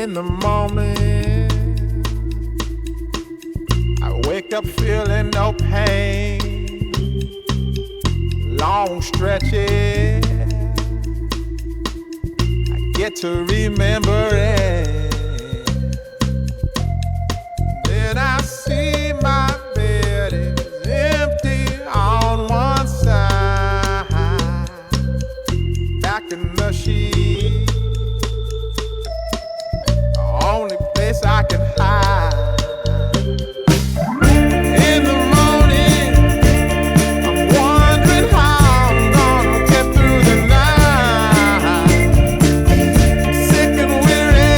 In the morning, I wake up feeling no pain. Long stretches, I get to remember it. Then I see my bed is empty on one side. Back in the sheet, only place I can hide. In the morning, I'm wondering how I'm gonna get through the night. Sick and weary,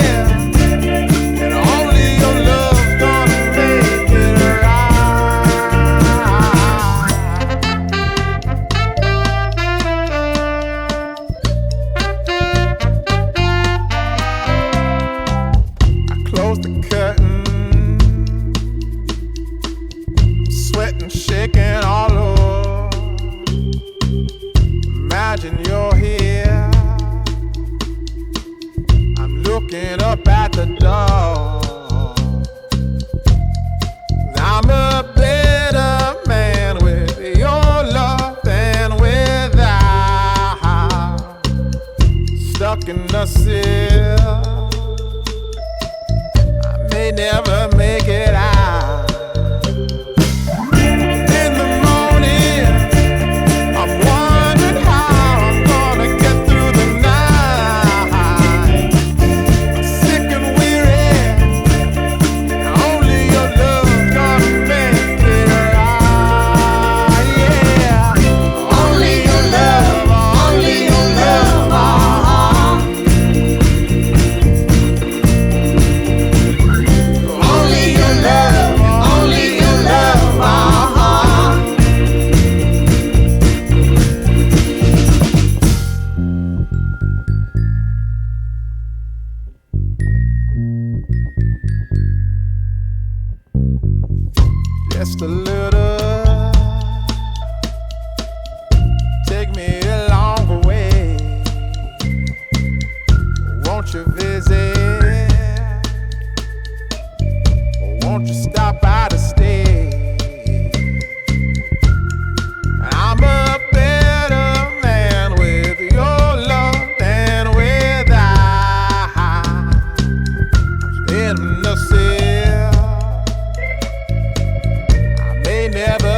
and only your love's gonna make it Close the curtain, sweating, shaking all over. Imagine you're here, I'm looking up at the door. I'm a better man with your love than without. Stuck in the cell, may never make it out. In the morning, I'm wondering how I'm gonna get through the night. I'm sick and weary, only your love's gonna make it right. Yeah, only your love, only your love. Only your love, only your love, Just a little, take me along the way. Won't you visit? Won't you stop by to stay? I'm a better man with your love than without. I'm in the cell, I may never